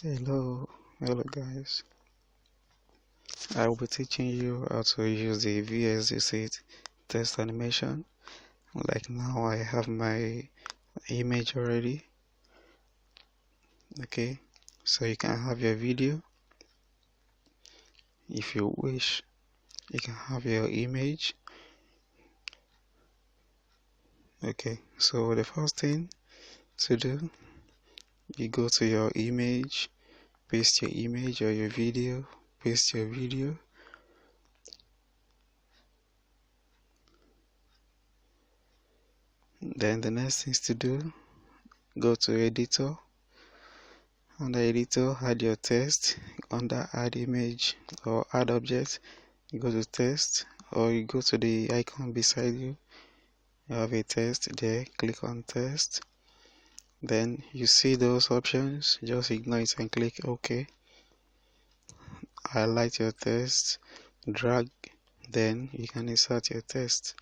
Hello guys. I will be teaching you how to use the Vsdc test animation. Like now I have my image already. Okay, so you can have your video. If you wish, you can have your image. Okay, so the first thing to do, you go to your image, paste your image or your video, paste your video. Then the next things to do, go to editor. Under editor, add your text. Under add image or add object, you go to text, or you go to the icon beside you. You have a text there, click on text. Then you see those options, just ignore it and click OK. Highlight your text, drag, then you can insert your text.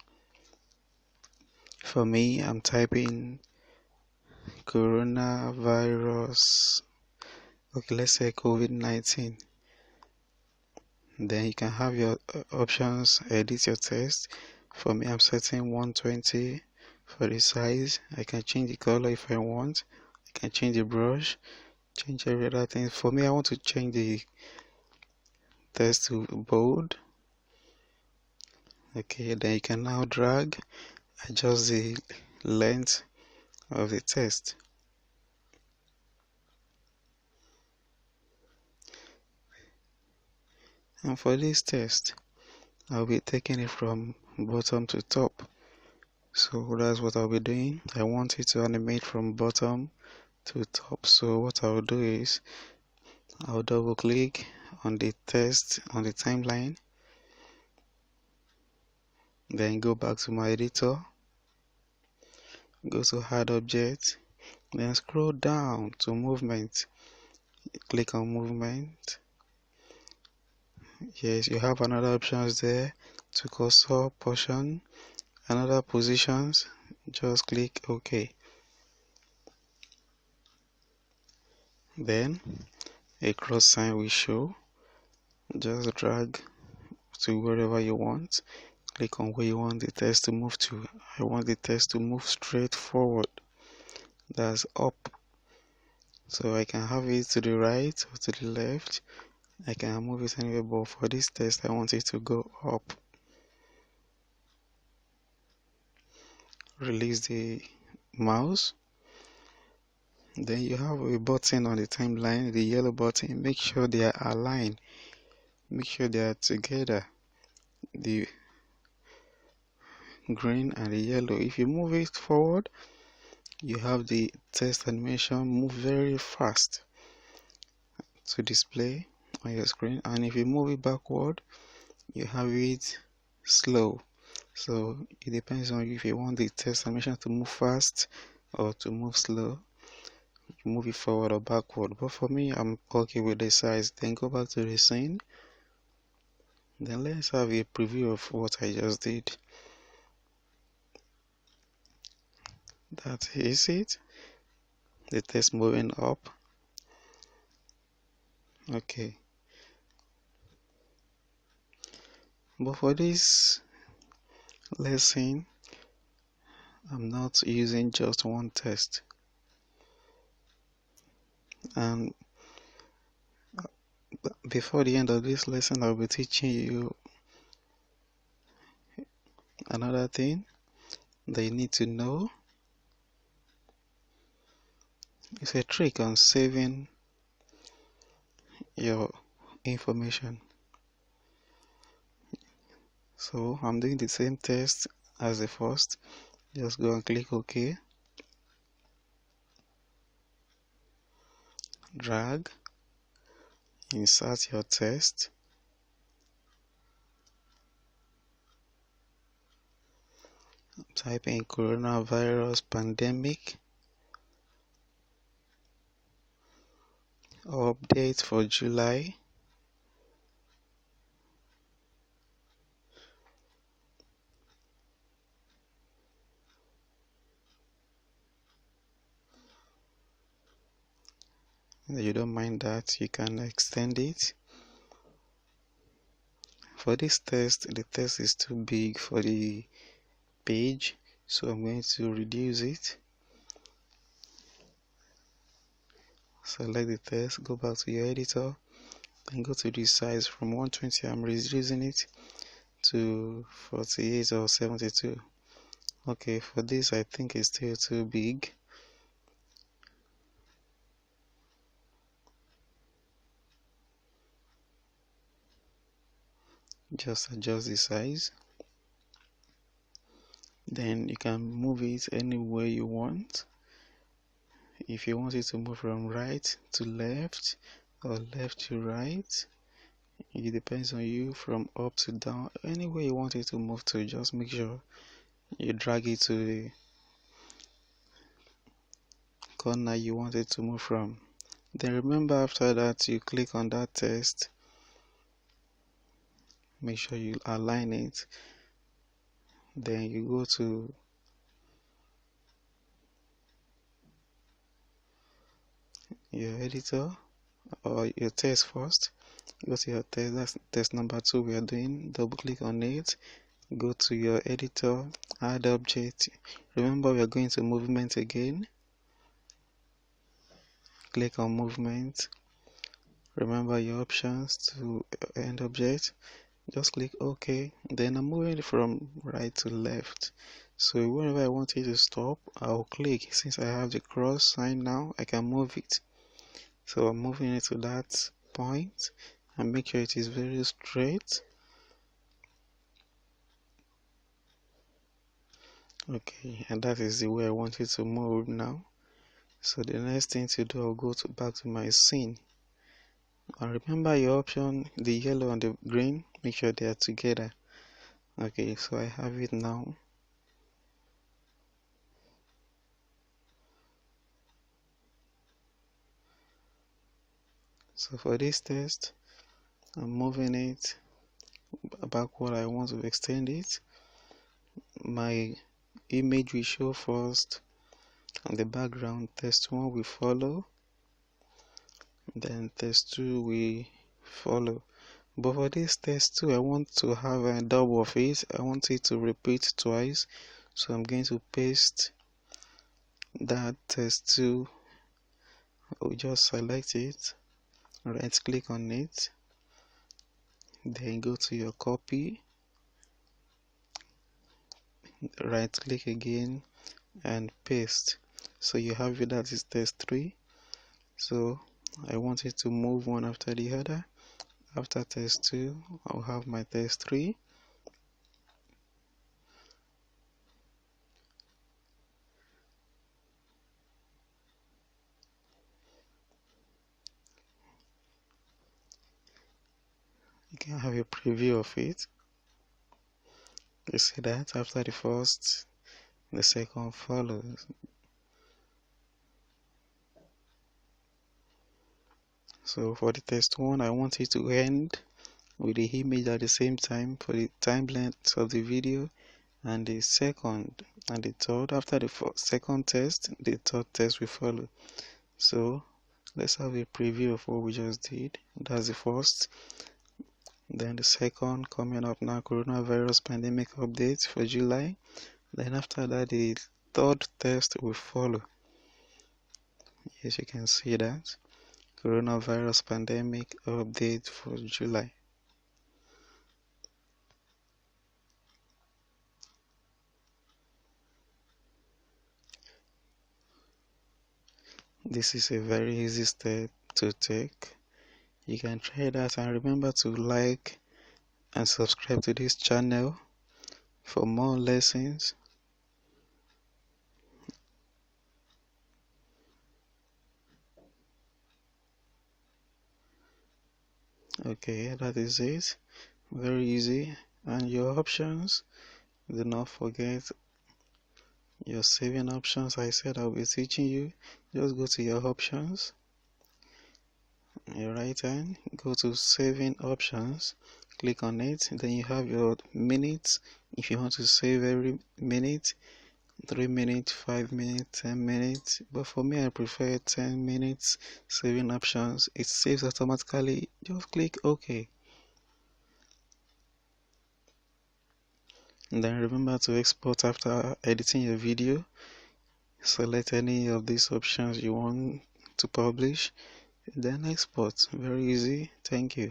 For me, I'm typing coronavirus. Okay, let's say COVID-19. Then you can have your options, edit your text. For me, I'm setting 120 for the size. I can change the color if I want. I can change the brush, change every other thing. For me, I want to change the text to bold. Okay, then you can now drag, adjust the length of the text. And for this text, I'll be taking it from bottom to top. So that's what I'll be doing. I want it to animate from bottom to top. So what I'll do is I'll double click on the text on the timeline, then go back to my editor, go to add object, then scroll down to movement, click on movement. Yes, you have another options there to cursor portion, another positions, just click OK. Then a cross sign will show, just drag to wherever you want, click on where you want the text to move to. I want the text to move straight forward, that's up. So I can have it to the right or to the left. I can move it anywhere, but for this text I want it to go up. Release the mouse. Then you have a button on the timeline, the yellow button. Make sure they are aligned, make sure they are together, the green and the yellow. If you move it forward, you have the text animation move very fast to display on your screen, and if you move it backward, you have it slow. So it depends on you if you want the text animation to move fast or to move slow. You move it forward or backward, but for me, I'm okay with the size. Then go back to the scene. Then let's have a preview of what I just did. That is it. The text moving up. Okay. But for this lesson, I'm not using just one text. And before the end of this lesson, I'll be teaching you another thing that you need to know. It's a trick on saving your information. So I'm doing the same test as the first. Just go and click OK. Drag, insert your text. Type in coronavirus pandemic. Update for July. you don't mind that, you can extend it. For this test, the text is too big for the page, so I'm going to reduce it. Select the text, go back to your editor, and go to the size. From 120, I'm reducing it to 48 or 72. Okay, for this I think it's still too big. Just adjust the size. Then you can move it anywhere you want. If you want it to move from right to left or left to right, it depends on you. From up to down, anywhere you want it to move to, just make sure you drag it to the corner you want it to move from. Then remember, after that you click on that text, make sure you align it. Then you go to your editor or your text first. Go to your text, that's text number 2 we are doing. Double click on it, go to your editor, add object. Remember, we are going to movement again. Click on movement. Remember your options to end object. Just click OK. Then I'm moving it from right to left. So wherever I want it to stop, I'll click. Since I have the cross sign now, I can move it. So I'm moving it to that point and make sure it is very straight. Okay, and that is the way I want it to move now. So the next thing to do, I'll go back to my scene. And remember your option, the yellow and the green, make sure they are together. Okay, so I have it now. So for this test, I'm moving it backward. I want to extend it. My image will show first, and the background. Test 1 will follow, then test 2 will follow. But for this test 2, I want to have a double of it. I want it to repeat twice, so I'm going to paste that test 2. I'll just select it, right click on it, then go to your copy, right click again and paste. So you have it, that is test 3. So I want it to move one after the other. After test 2, I'll have my test 3. You can have a preview of it. You see that after the first, the second follows. So for the test 1, I want it to end with the image at the same time for the time length of the video, and the second and the third, after the second test, the third test will follow. So let's have a preview of what we just did. That's the first. Then the second coming up now, coronavirus pandemic updates for July. Then after that, the third test will follow. Yes, you can see that. Coronavirus pandemic update for July. This is a very easy step to take. You can try that, and remember to like and subscribe to this channel for more lessons. Okay, that is it. Very easy. And your options, do not forget your saving options. I said I'll be teaching you. Just go to your options, your right hand, go to saving options, click on it. Then you have your minutes. If you want to save every minute, 3 minutes, 5 minutes, 10 minutes, but for me I prefer 10 minutes. Saving options, it saves automatically. Just click OK. And then remember to export after editing your video. Select any of these options you want to publish, then export. Very easy. Thank you.